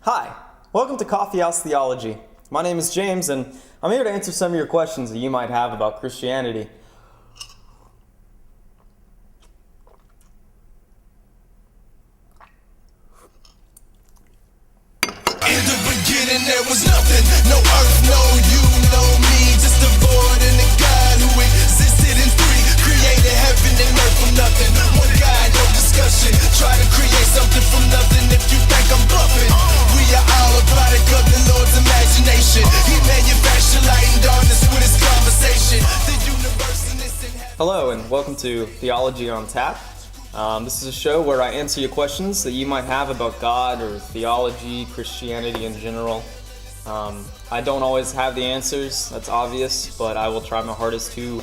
Hi, welcome to Coffee House Theology. My name is James, and I'm here to answer some of your questions that you might have about Christianity. In the beginning there was nothing, no earth, no you, no me, just a void and a God who existed in three, created heaven and earth from nothing, one God, no discussion, try to create something from nothing if you think I'm bluffing, we are all a product of the Lord's imagination, He manufactured light and darkness with His conversation, the universe and its inhabitants. Hello, and welcome to Theology on Tap. This is a show where I answer your questions that you might have about God or theology, Christianity in general. I don't always have the answers, that's obvious, but I will try my hardest to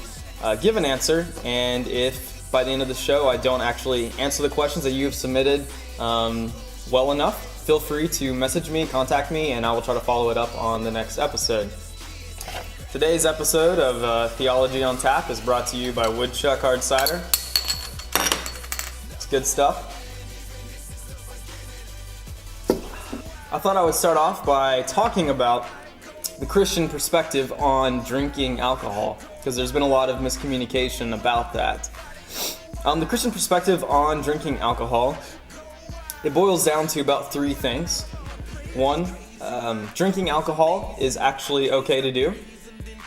give an answer. And if by the end of the show I don't actually answer the questions that you have submitted well enough, feel free to message me, contact me, and I will try to follow it up on the next episode. Today's episode of Theology on Tap is brought to you by Woodchuck Hard Cider. Good stuff. I thought I would start off by talking about the Christian perspective on drinking alcohol, because there's been a lot of miscommunication about that. The Christian perspective on drinking alcohol, it boils down to about three things. One, drinking alcohol is actually okay to do.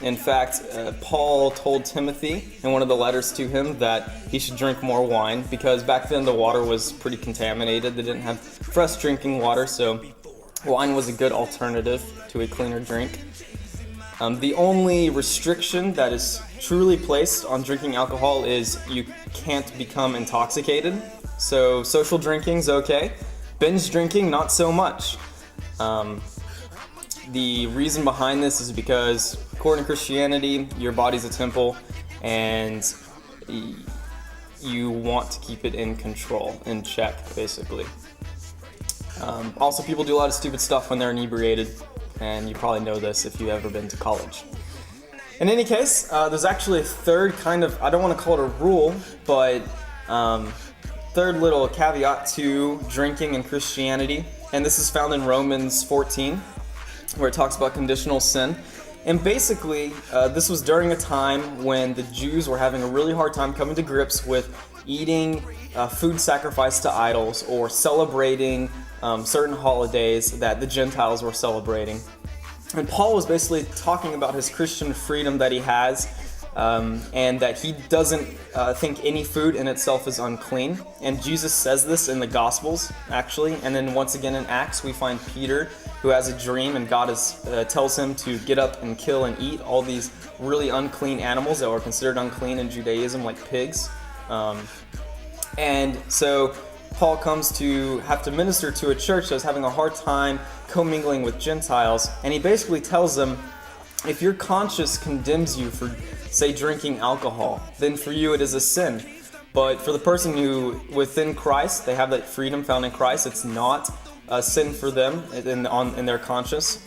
In fact, Paul told Timothy in one of the letters to him that he should drink more wine, because back then the water was pretty contaminated. They didn't have fresh drinking water, so wine was a good alternative to a cleaner drink. The only restriction that is truly placed on drinking alcohol is you can't become intoxicated. So social drinking's okay. Binge drinking, not so much. The reason behind this is because, according to Christianity, your body's a temple, and you want to keep it in control, in check, basically. Also, people do a lot of stupid stuff when they're inebriated, and you probably know this if you've ever been to college. In any case, there's actually a third kind of, I don't want to call it a rule, but third little caveat to drinking in Christianity, and this is found in Romans 14. Where it talks about conditional sin. And basically, this was during a time when the Jews were having a really hard time coming to grips with eating food sacrificed to idols or celebrating certain holidays that the Gentiles were celebrating. And Paul was basically talking about his Christian freedom that he has, and that he doesn't think any food in itself is unclean. And Jesus says this in the Gospels, actually. And then once again in Acts, we find Peter, who has a dream, and God tells him to get up and kill and eat all these really unclean animals that were considered unclean in Judaism, like pigs. And so Paul comes to have to minister to a church that's having a hard time commingling with Gentiles, and he basically tells them, if your conscience condemns you for, say, drinking alcohol, then for you it is a sin. But for the person who, within Christ, they have that freedom found in Christ, it's not a sin for them in their conscience.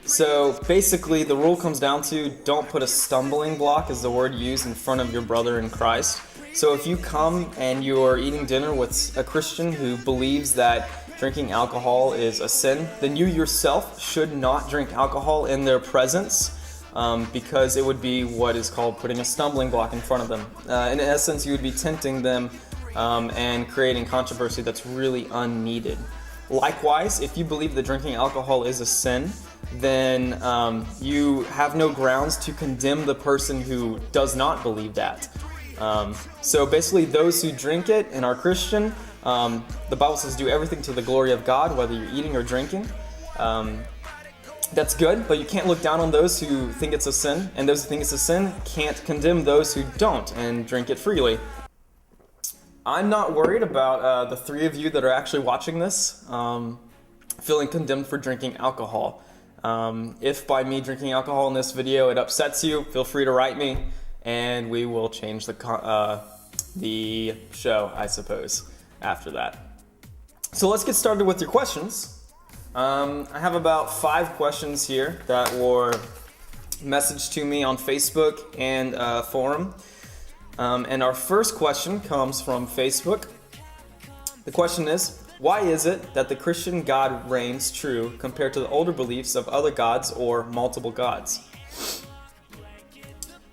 So basically, the rule comes down to don't put a stumbling block, is the word used, in front of your brother in Christ. So if you come and you're eating dinner with a Christian who believes that drinking alcohol is a sin, then you yourself should not drink alcohol in their presence, because it would be what is called putting a stumbling block in front of them. In essence, you would be tempting them and creating controversy that's really unneeded. Likewise, if you believe that drinking alcohol is a sin, then you have no grounds to condemn the person who does not believe that. So basically, those who drink it and are Christian, the Bible says do everything to the glory of God, whether you're eating or drinking. That's good, but you can't look down on those who think it's a sin, and those who think it's a sin can't condemn those who don't and drink it freely. I'm not worried about the three of you that are actually watching this feeling condemned for drinking alcohol. If by me drinking alcohol in this video it upsets you, feel free to write me, and we will change the show, I suppose, after that. So let's get started with your questions. I have about 5 questions here that were messaged to me on Facebook and forum. And our first question comes from Facebook. The question is, Why is it that the Christian God reigns true compared to the older beliefs of other gods or multiple gods?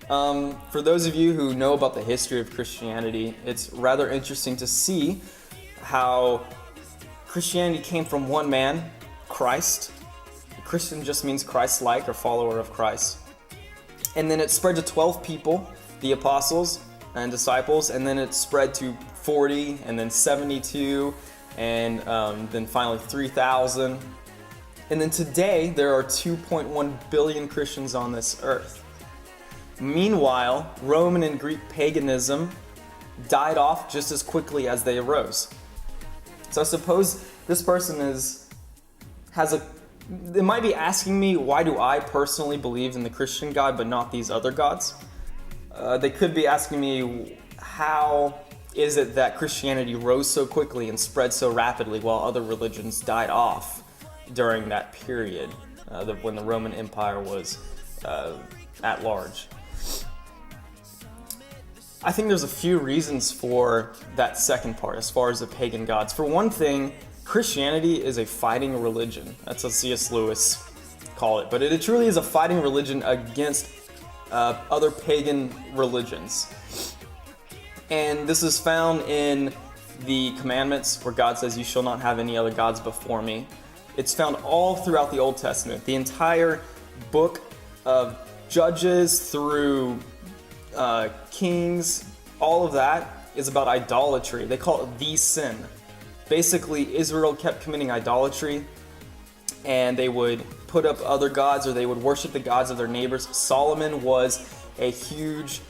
For those of you who know about the history of Christianity, it's rather interesting to see how Christianity came from one man, Christ. Christian just means Christ-like or follower of Christ. And then it spread to 12 people, the apostles and disciples, and then it spread to 40, and then 72, and then finally 3,000. And then today, there are 2.1 billion Christians on this earth. Meanwhile, Roman and Greek paganism died off just as quickly as they arose. So I suppose this person they might be asking me, why do I personally believe in the Christian God but not these other gods? They could be asking me, how is it that Christianity rose so quickly and spread so rapidly while other religions died off during that period when the Roman Empire was at large? I think there's a few reasons for that second part as far as the pagan gods. For one thing, Christianity is a fighting religion. That's what C.S. Lewis called it. But it truly is a fighting religion against other pagan religions. And this is found in the commandments where God says, "You shall not have any other gods before me." It's found all throughout the Old Testament. The entire book of Judges through Kings, all of that is about idolatry. They call it the sin. Basically, Israel kept committing idolatry, and they would put up other gods, or they would worship the gods of their neighbors. Solomon was a huge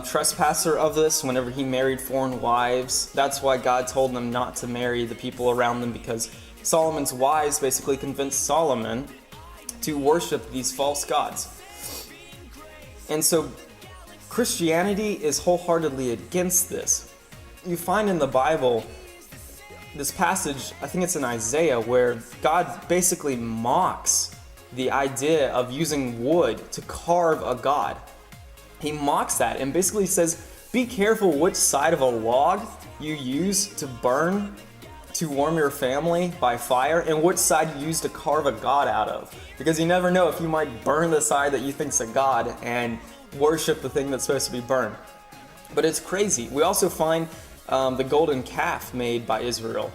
trespasser of this whenever he married foreign wives. That's why God told them not to marry the people around them, because Solomon's wives basically convinced Solomon to worship these false gods. And so Christianity is wholeheartedly against this. You find in the Bible this passage, I think it's in Isaiah, where God basically mocks the idea of using wood to carve a god. He mocks that and basically says, be careful which side of a log you use to burn, to warm your family by fire, and which side you use to carve a god out of. Because you never know if you might burn the side that you think's a god and worship the thing that's supposed to be burned. But it's crazy. We also find the golden calf made by Israel,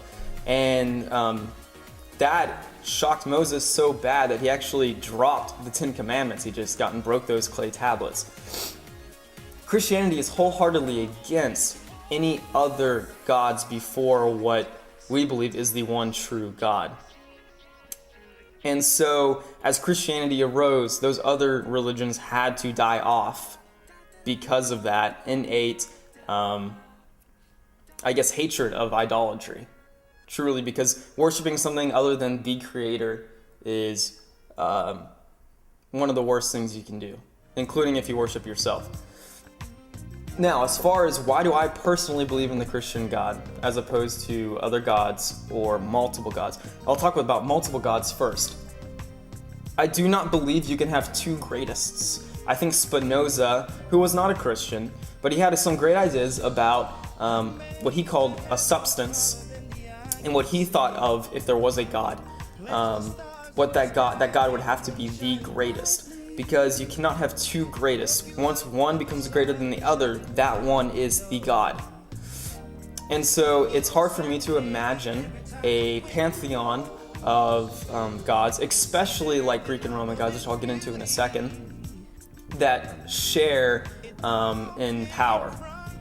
and that shocked Moses so bad that he actually dropped the 10 Commandments he just got and broke those clay tablets. Christianity is wholeheartedly against any other gods before what we believe is the one true God. And so, as Christianity arose, those other religions had to die off because of that innate, hatred of idolatry. Truly, because worshiping something other than the Creator is one of the worst things you can do, including if you worship yourself. Now, as far as why do I personally believe in the Christian God as opposed to other gods or multiple gods, I'll talk about multiple gods first. I do not believe you can have two greatests. I think Spinoza, who was not a Christian, but he had some great ideas about what he called a substance and what he thought of if there was a God. What that God would have to be the greatest. Because you cannot have two greatest. Once one becomes greater than the other, that one is the God. And so it's hard for me to imagine a pantheon of gods, especially like Greek and Roman gods, which I'll get into in a second, that share in power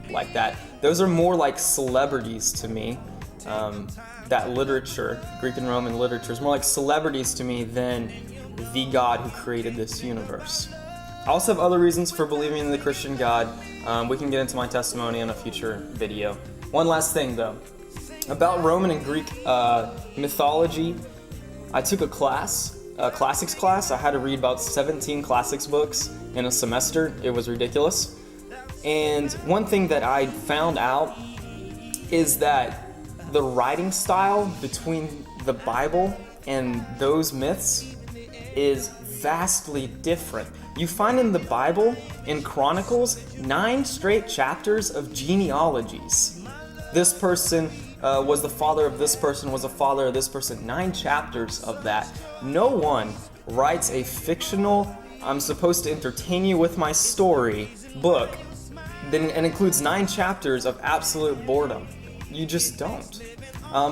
like that. Those are more like celebrities to me. That literature, Greek and Roman literature, is more like celebrities to me than the God who created this universe. I also have other reasons for believing in the Christian God. We can get into my testimony in a future video. One last thing though, about Roman and Greek mythology. I took a classics class. I had to read about 17 classics books in a semester. It was ridiculous. And one thing that I found out is that the writing style between the Bible and those myths is vastly different. You find in the Bible, in Chronicles, 9 straight chapters of genealogies. This person was the father of this person, was the father of this person. 9 chapters of that. No one writes a fictional, I'm supposed to entertain you with my story book and includes 9 chapters of absolute boredom. You just don't.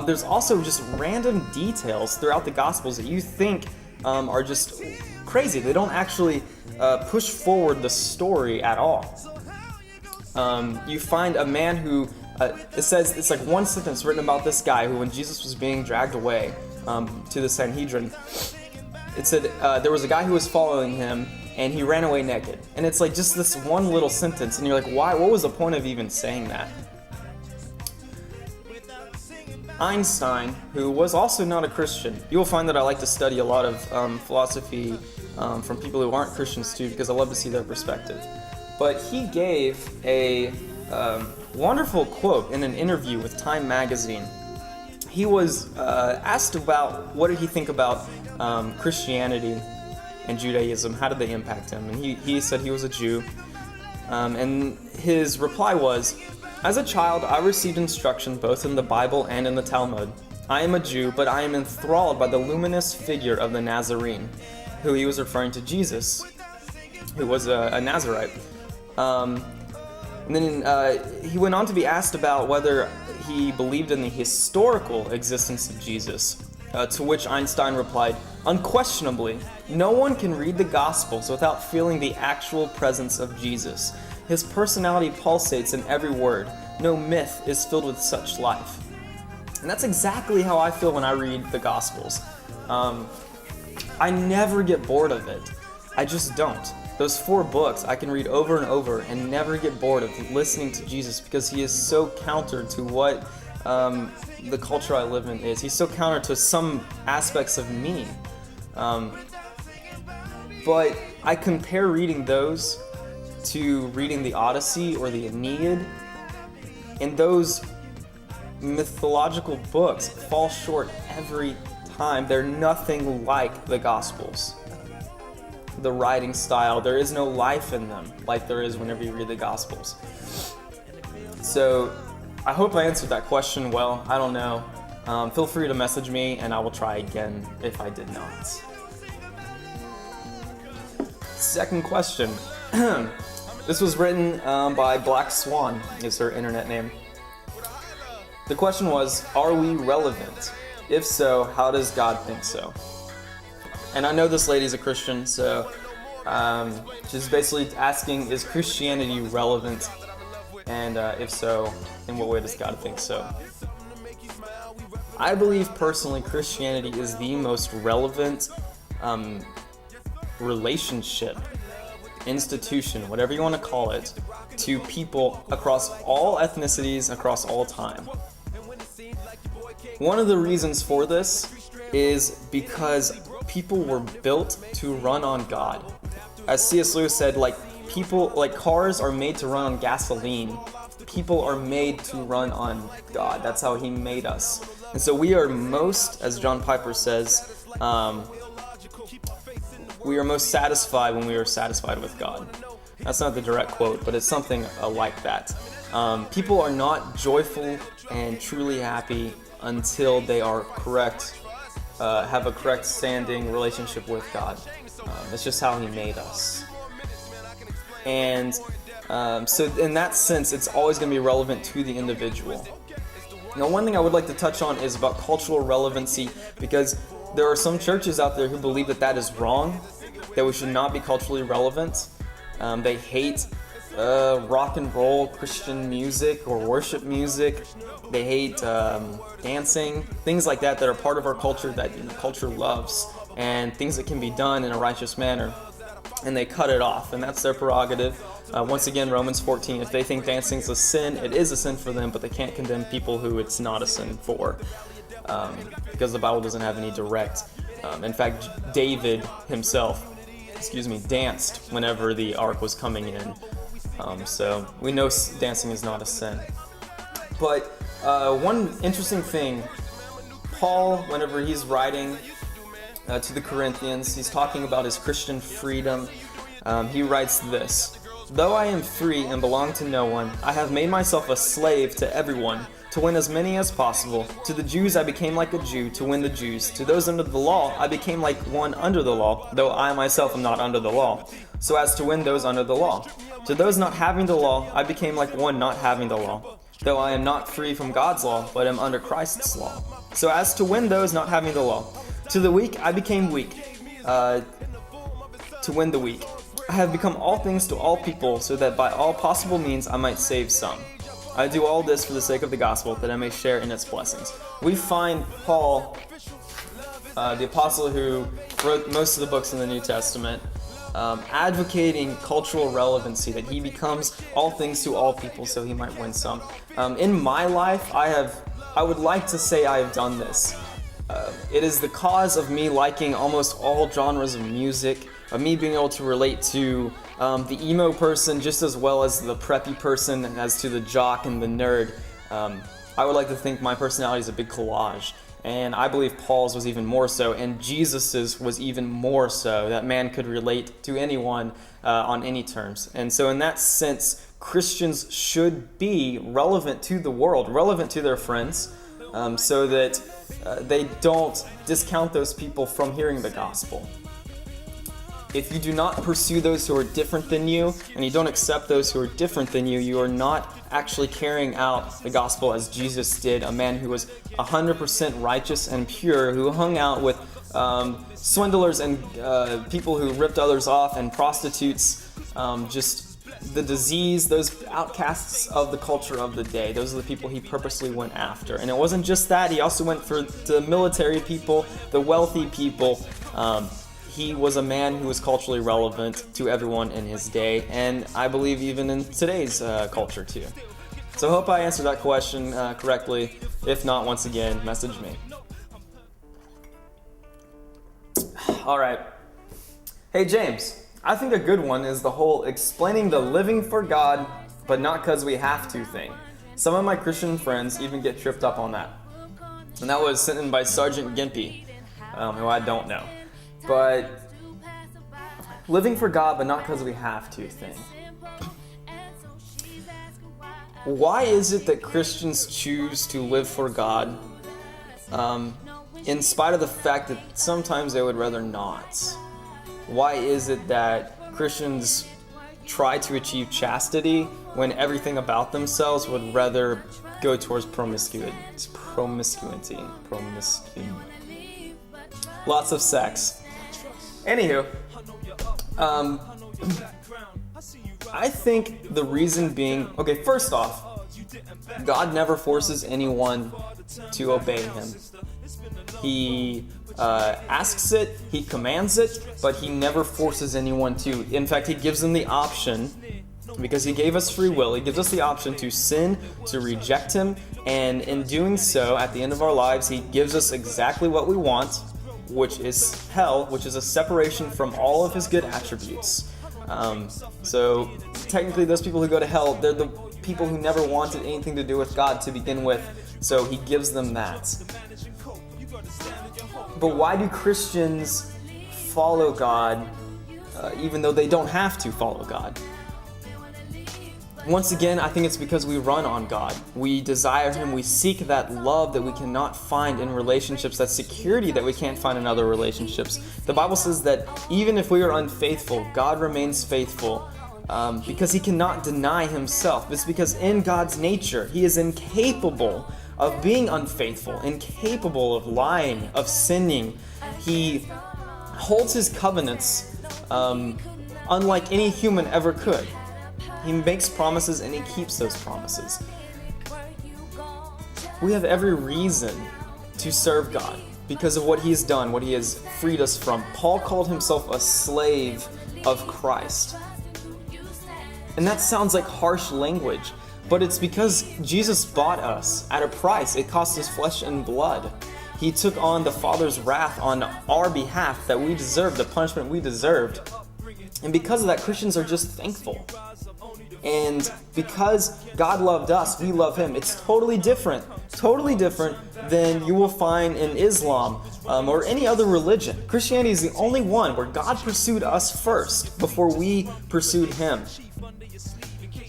There's also just random details throughout the Gospels that you think are just crazy. They don't actually push forward the story at all. You find a man who, it says, it's like one sentence written about this guy who, when Jesus was being dragged away to the Sanhedrin, it said there was a guy who was following him and he ran away naked. And it's like just this one little sentence, and you're like, why? What was the point of even saying that? Einstein, who was also not a Christian. You'll find that I like to study a lot of philosophy from people who aren't Christians too, because I love to see their perspective. But he gave a wonderful quote in an interview with Time magazine. He was asked about what did he think about Christianity and Judaism, how did they impact him? And he said he was a Jew. And his reply was, "As a child, I received instruction both in the Bible and in the Talmud. I am a Jew, but I am enthralled by the luminous figure of the Nazarene," who he was referring to Jesus, who was a Nazarite. And then he went on to be asked about whether he believed in the historical existence of Jesus, to which Einstein replied, "Unquestionably, no one can read the Gospels without feeling the actual presence of Jesus. His personality pulsates in every word. No myth is filled with such life." And that's exactly how I feel when I read the Gospels. I never get bored of it. I just don't. Those 4 books I can read over and over and never get bored of listening to Jesus, because he is so counter to what the culture I live in is. He's so counter to some aspects of me. But I compare reading those to reading the Odyssey or the Aeneid, and those mythological books fall short every time. They're nothing like the Gospels. The writing style, there is no life in them like there is whenever you read the Gospels. So I hope I answered that question well. I don't know. Feel free to message me and I will try again if I did not. Second question. This was written by Black Swan, is her internet name. The question was, are we relevant? If so, how does God think so? And I know this lady's a Christian, so she's basically asking, is Christianity relevant? And if so, in what way does God think so? I believe personally Christianity is the most relevant relationship, institution, whatever you want to call it, to people across all ethnicities, across all time. One of the reasons for this is because people were built to run on God. As C.S. Lewis said, cars are made to run on gasoline. People are made to run on God. That's how he made us. And so we are most, as John Piper says, we are most satisfied when we are satisfied with God. That's not the direct quote, but it's something like that. People are not joyful and truly happy until they are correct, have a correct standing relationship with God. It's just how he made us. And so in that sense, it's always going to be relevant to the individual. Now, one thing I would like to touch on is about cultural relevancy, because there are some churches out there who believe that that is wrong, that we should not be culturally relevant. They hate rock and roll Christian music or worship music. They hate dancing, things like that are part of our culture that culture loves, and things that can be done in a righteous manner, and they cut it off, and that's their prerogative. Once again, Romans 14, if they think dancing is a sin, it is a sin for them, but they can't condemn people who it's not a sin for, because the Bible doesn't have any direct. In fact, David himself, danced whenever the ark was coming in. So we know dancing is not a sin. But one interesting thing, Paul, whenever he's writing to the Corinthians, he's talking about his Christian freedom. He writes this: "Though I am free and belong to no one, I have made myself a slave to everyone, to win as many as possible. To the Jews I became like a Jew, to win the Jews. To those under the law I became like one under the law, though I myself am not under the law, so as to win those under the law. To those not having the law I became like one not having the law, though I am not free from God's law, but am under Christ's law, so as to win those not having the law. To the weak I became weak, to win the weak. I have become all things to all people, so that by all possible means I might save some. I do all this for the sake of the gospel, that I may share in its blessings. We find Paul, the apostle who wrote most of the books in the New Testament, advocating cultural relevancy, that he becomes all things to all people so he might win some. In my life, I would like to say I have done this. It is the cause of me liking almost all genres of music, of me being able to relate to the emo person just as well as the preppy person, as to the jock and the nerd. I would like to think my personality is a big collage, and I believe Paul's was even more so, and Jesus's was even more so. That man could relate to anyone on any terms. And so in that sense, Christians should be relevant to the world, relevant to their friends, so that they don't discount those people from hearing the gospel. If you do not pursue those who are different than you, and you don't accept those who are different than you, you are not actually carrying out the gospel as Jesus did, a man who was 100% righteous and pure, who hung out with swindlers and people who ripped others off, and prostitutes, just the disease, those outcasts of the culture of the day. Those are the people he purposely went after. And it wasn't just that, he also went for the military people, the wealthy people. He was a man who was culturally relevant to everyone in his day, and I believe even in today's culture too. So I hope I answered that question correctly. If not, once again, message me. All right. Hey, James. I think a good one is the whole explaining the living for God, but not because we have to thing. Some of my Christian friends even get tripped up on that. And that was sent in by Sergeant Gimpy, who I don't know. But living for God, but not because we have to thing. Why is it that Christians choose to live for God, in spite of the fact that sometimes they would rather not? Why is it that Christians try to achieve chastity when everything about themselves would rather go towards promiscuity? Lots of sex. Anywho, I think the reason being, okay, first off, God never forces anyone to obey him. He asks it, he commands it, but he never forces anyone to. In fact, he gives them the option, because he gave us free will, he gives us the option to sin, to reject him, and in doing so, at the end of our lives, he gives us exactly what we want, which is hell, which is a separation from all of his good attributes. So technically those people who go to hell, they're the people who never wanted anything to do with God to begin with, so he gives them that. But why do Christians follow God even though they don't have to follow God? Once again, I think it's because we run on God. We desire him, we seek that love that we cannot find in relationships, that security that we can't find in other relationships. The Bible says that even if we are unfaithful, God remains faithful because he cannot deny himself. It's because in God's nature, he is incapable of being unfaithful, incapable of lying, of sinning. He holds his covenants unlike any human ever could. He makes promises and he keeps those promises. We have every reason to serve God because of what he has done, what he has freed us from. Paul called himself a slave of Christ. And that sounds like harsh language, but it's because Jesus bought us at a price. It cost his flesh and blood. He took on the Father's wrath on our behalf that we deserved, the punishment we deserved. And because of that, Christians are just thankful. And because God loved us, we love him. It's totally different than you will find in Islam or any other religion. Christianity is the only one where God pursued us first before we pursued him.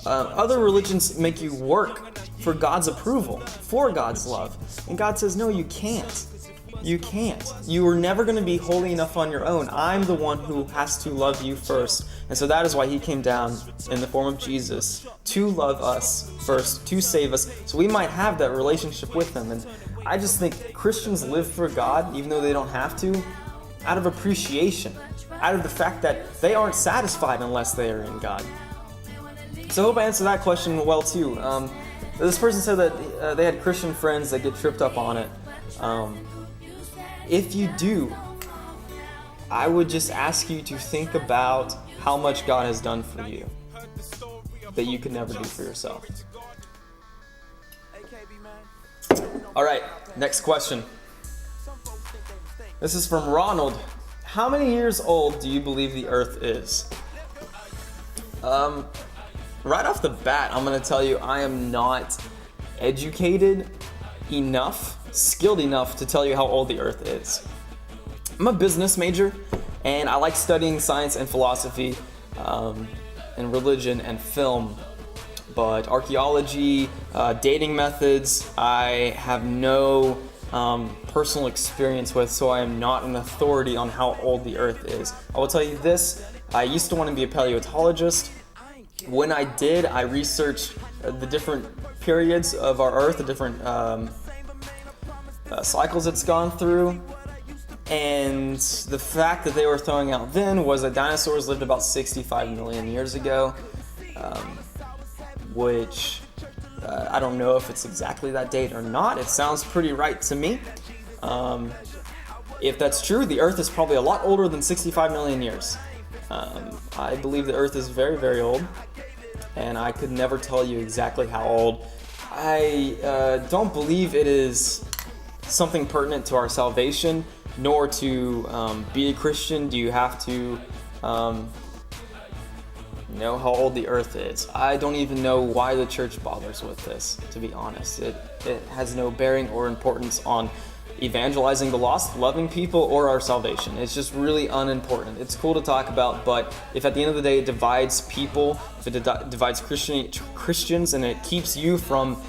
Other religions make you work for God's approval, for God's love. And God says, no, you can't. You can't. You are never going to be holy enough on your own. I'm the one who has to love you first. And so that is why he came down in the form of Jesus to love us first, to save us, so we might have that relationship with him. And I just think Christians live for God, even though they don't have to, out of appreciation, out of the fact that they aren't satisfied unless they are in God. So I hope I answered that question well too. This person said that they had Christian friends that get tripped up on it. If you do, I would just ask you to think about how much God has done for you that you could never do for yourself. All right, next question. This is from Ronald. How many years old do you believe the earth is? Right off the bat, I'm going to tell you I am not educated enough, skilled enough to tell you how old the earth is. I'm a business major, and I like studying science and philosophy, and religion and film. But archaeology, dating methods, I have no personal experience with, so I am not an authority on how old the earth is. I will tell you this, I used to want to be a paleontologist. When I did, I researched the different periods of our earth, the different cycles it's gone through. And the fact that they were throwing out then was that dinosaurs lived about 65 million years ago, which I don't know if it's exactly that date or not. It sounds pretty right to me. If that's true, the Earth is probably a lot older than 65 million years. I believe the Earth is very, very old, and I could never tell you exactly how old. I don't believe it is something pertinent to our salvation, nor to be a Christian do you have to know how old the earth is. I don't even know why the church bothers with this, to be honest. It has no bearing or importance on evangelizing the lost, loving people, or our salvation. It's just really unimportant. It's cool to talk about, but if at the end of the day it divides people, if it divides Christians and it keeps you from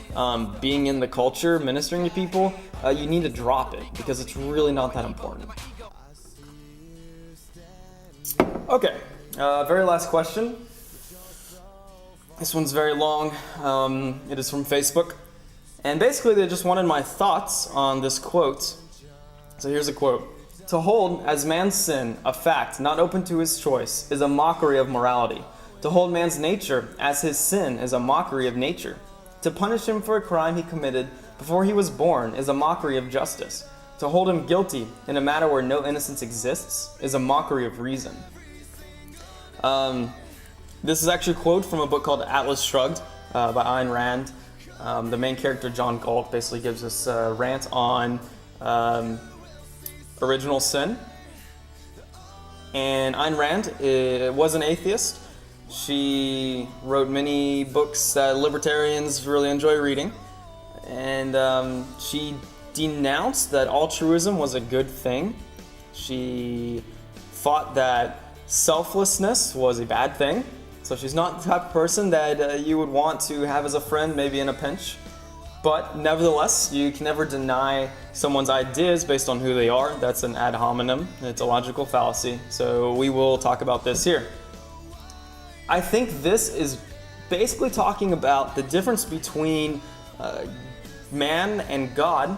being in the culture, ministering to people, you need to drop it, because it's really not that important. Okay, very last question. This one's very long. It is from Facebook. And basically they just wanted my thoughts on this quote. So here's a quote. To hold as man's sin a fact not open to his choice is a mockery of morality. To hold man's nature as his sin is a mockery of nature. To punish him for a crime he committed before he was born is a mockery of justice. To hold him guilty in a matter where no innocence exists is a mockery of reason. This is actually a quote from a book called Atlas Shrugged by Ayn Rand. The main character, John Galt, basically gives us a rant on original sin. And Ayn Rand was an atheist. She wrote many books that libertarians really enjoy reading. And she denounced that altruism was a good thing. She thought that selflessness was a bad thing. So she's not the type of person that you would want to have as a friend, maybe in a pinch. But nevertheless, you can never deny someone's ideas based on who they are. That's an ad hominem. It's a logical fallacy. So we will talk about this here. I think this is basically talking about the difference between man and God.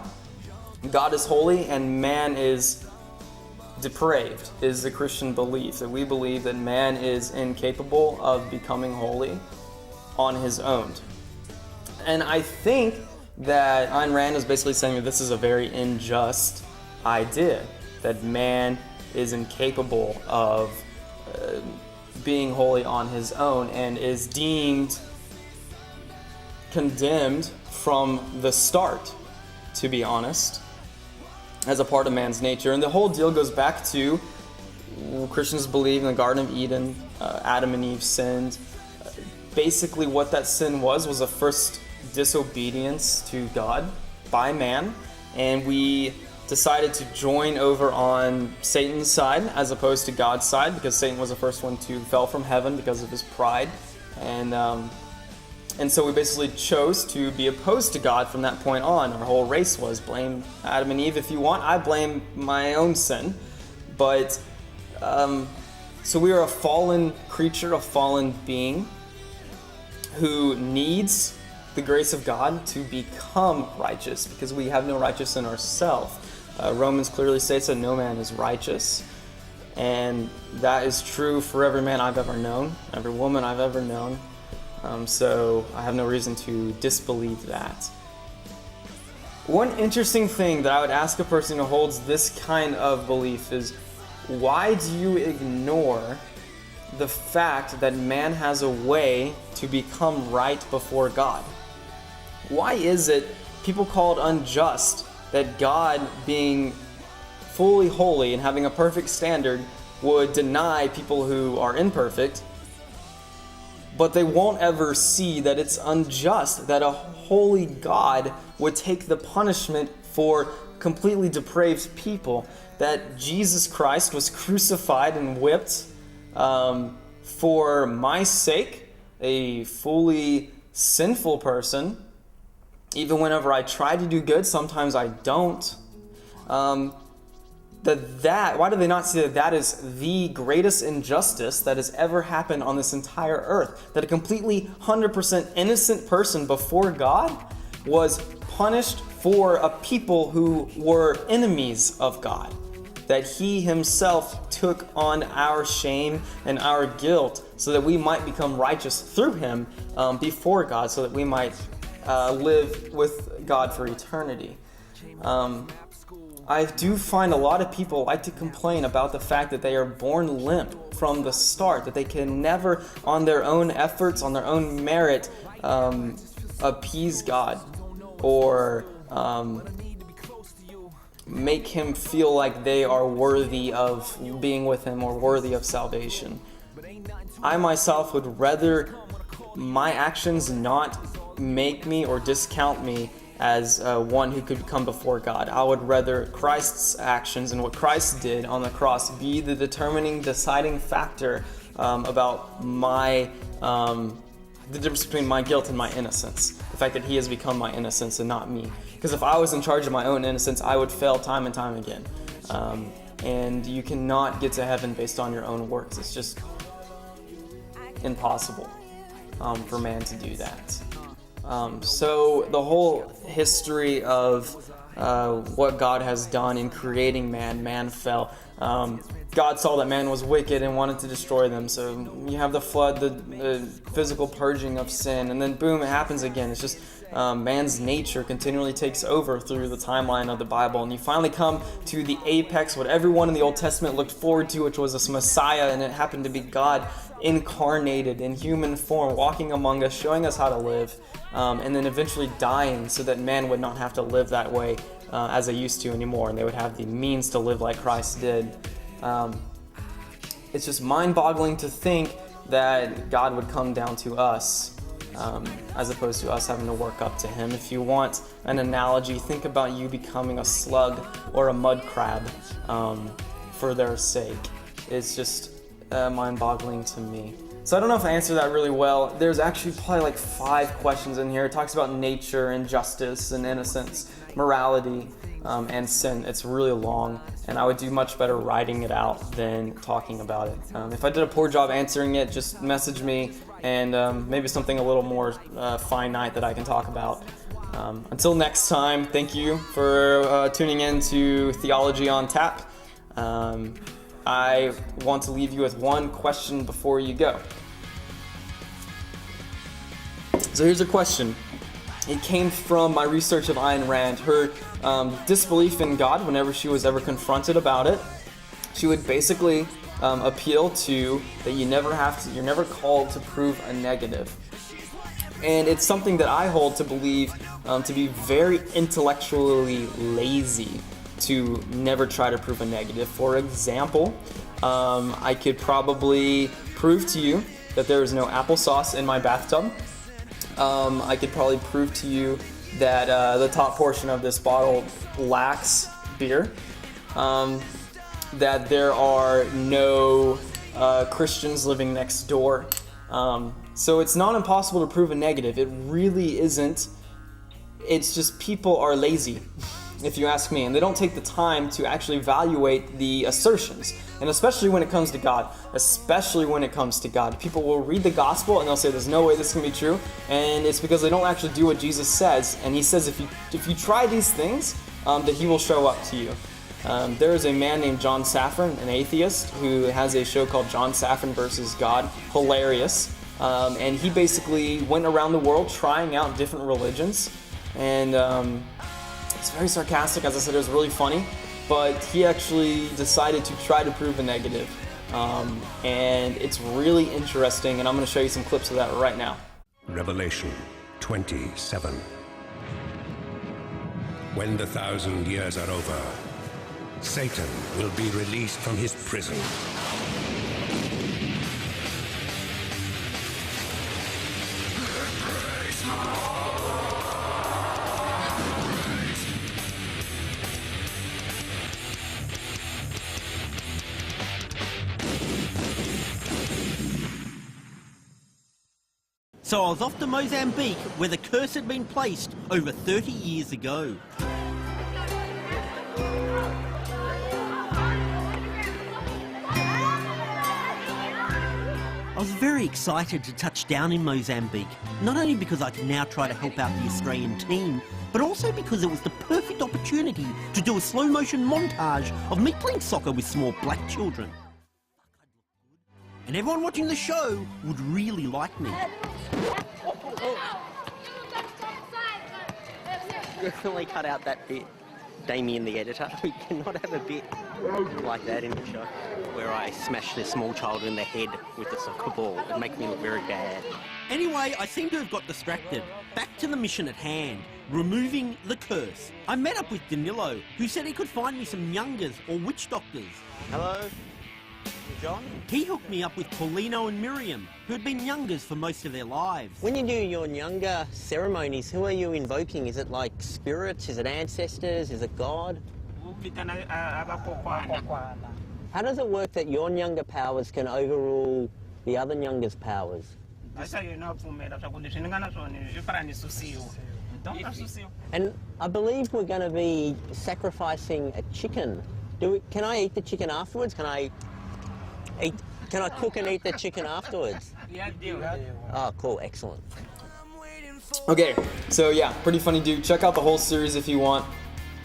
God is holy and man is depraved, is the Christian belief, that we believe that man is incapable of becoming holy on his own. And I think that Ayn Rand is basically saying that this is a very unjust idea, that man is incapable of being holy on his own and is deemed condemned from the start, to be honest, as a part of man's nature. And the whole deal goes back to Christians believe in the Garden of Eden, Adam and Eve sinned. Basically what that sin was a first disobedience to God by man, and we decided to join over on Satan's side as opposed to God's side, because Satan was the first one to fell from heaven because of his pride. And And so we basically chose to be opposed to God from that point on. Our whole race was blame Adam and Eve if you want. I blame my own sin. But, so we are a fallen creature, a fallen being who needs the grace of God to become righteous because we have no righteousness in ourselves. Romans clearly states that no man is righteous. And that is true for every man I've ever known, every woman I've ever known. So I have no reason to disbelieve that. One interesting thing that I would ask a person who holds this kind of belief is, why do you ignore the fact that man has a way to become right before God? Why is it people call it unjust that God, being fully holy and having a perfect standard, would deny people who are imperfect, but they won't ever see that it's unjust that a holy God would take the punishment for completely depraved people, that Jesus Christ was crucified and whipped for my sake, a fully sinful person. Even whenever I try to do good, sometimes I don't. Why do they not see that that is the greatest injustice that has ever happened on this entire earth? That a completely 100% innocent person before God was punished for a people who were enemies of God. That he himself took on our shame and our guilt so that we might become righteous through him before God, so that we might live with God for eternity. I do find a lot of people like to complain about the fact that they are born limp from the start, that they can never, on their own efforts, on their own merit, appease God or make him feel like they are worthy of being with him or worthy of salvation. I myself would rather my actions not make me or discount me as one who could come before God. I would rather Christ's actions and what Christ did on the cross be the determining, deciding factor about the difference between my guilt and my innocence. The fact that he has become my innocence and not me. Because if I was in charge of my own innocence, I would fail time and time again. And you cannot get to heaven based on your own works. It's just impossible for man to do that. So the whole history of what God has done in creating man fell. God saw that man was wicked and wanted to destroy them. So you have the flood, the physical purging of sin, and then boom, it happens again. It's just man's nature continually takes over through the timeline of the Bible. And you finally come to the apex, what everyone in the Old Testament looked forward to, which was a Messiah, and it happened to be God incarnated in human form, walking among us, showing us how to live, and then eventually dying so that man would not have to live that way as they used to anymore, and they would have the means to live like Christ did. It's just mind-boggling to think that God would come down to us as opposed to us having to work up to him. If you want an analogy, think about you becoming a slug or a mud crab for their sake. It's just mind-boggling to me. So I don't know if I answered that really well. There's actually probably like 5 questions in here. It talks about nature and justice and innocence, morality, and sin. It's really long, and I would do much better writing it out than talking about it. If I did a poor job answering it, just message me, and maybe something a little more finite that I can talk about. Until next time, thank you for tuning in to Theology on Tap. I want to leave you with one question before you go. So here's a question. It came from my research of Ayn Rand. Her disbelief in God, whenever she was ever confronted about it, she would basically appeal to that you're never called to prove a negative. And it's something that I hold to believe to be very intellectually lazy, to never try to prove a negative. For example, I could probably prove to you that there is no applesauce in my bathtub. I could probably prove to you that the top portion of this bottle lacks beer. That there are no Christians living next door. So it's not impossible to prove a negative. It really isn't. It's just people are lazy, if you ask me, and they don't take the time to actually evaluate the assertions. And especially when it comes to God. People will read the gospel and they'll say, there's no way this can be true. And it's because they don't actually do what Jesus says. And he says, if you try these things, that he will show up to you. There is a man named John Safran, an atheist, who has a show called John Safran versus God. Hilarious. And he basically went around the world trying out different religions. And it's very sarcastic. As I said, it was really funny. But he actually decided to try to prove a negative. And it's really interesting, and I'm going to show you some clips of that right now. Revelation 27. When the 1,000 years are over, Satan will be released from his prison. So I was off to Mozambique, where the curse had been placed over 30 years ago. I was very excited to touch down in Mozambique, not only because I could now try to help out the Australian team, but also because it was the perfect opportunity to do a slow-motion montage of me playing soccer with small black children. And everyone watching the show would really like me. Definitely cut out that bit, Damien the editor. We cannot have a bit like that in the show, where I smash this small child in the head with a soccer ball. It'd make me look very bad. Anyway, I seem to have got distracted. Back to the mission at hand, removing the curse. I met up with Danilo, who said he could find me some youngers or witch doctors. Hello? John? He hooked me up with Paulino and Miriam, who had been youngers for most of their lives. When you do your younger ceremonies, who are you invoking? Is it like spirits? Is it ancestors? Is it God? How does it work that your younger powers can overrule the other younger's powers? And I believe we're going to be sacrificing a chicken. Can I eat the chicken afterwards? Can I cook and eat the chicken afterwards? Oh, cool, excellent. Okay, so yeah, pretty funny dude. Check out the whole series if you want.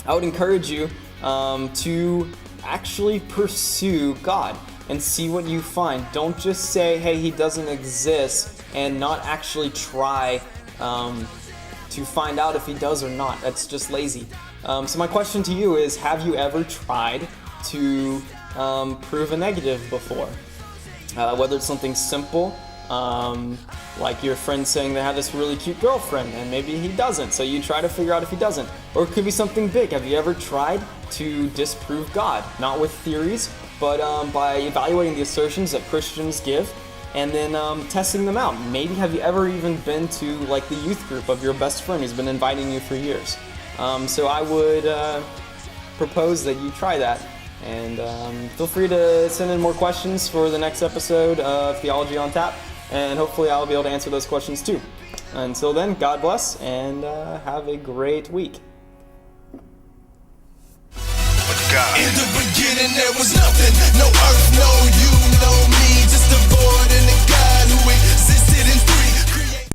I would encourage you to actually pursue God and see what you find. Don't just say, hey, he doesn't exist, and not actually try to find out if he does or not. That's just lazy. So my question to you is, have you ever tried to prove a negative before? Whether it's something simple, like your friend saying they have this really cute girlfriend and maybe he doesn't, so you try to figure out if he doesn't. Or it could be something big. Have you ever tried to disprove God? Not with theories, but by evaluating the assertions that Christians give and then testing them out. Maybe have you ever even been to like the youth group of your best friend who's been inviting you for years? So I would propose that you try that. And feel free to send in more questions for the next episode of Theology on Tap, and hopefully I'll be able to answer those questions too. Until then, God bless, and have a great week. In the beginning there was nothing, no earth, no you, no me, just a void in the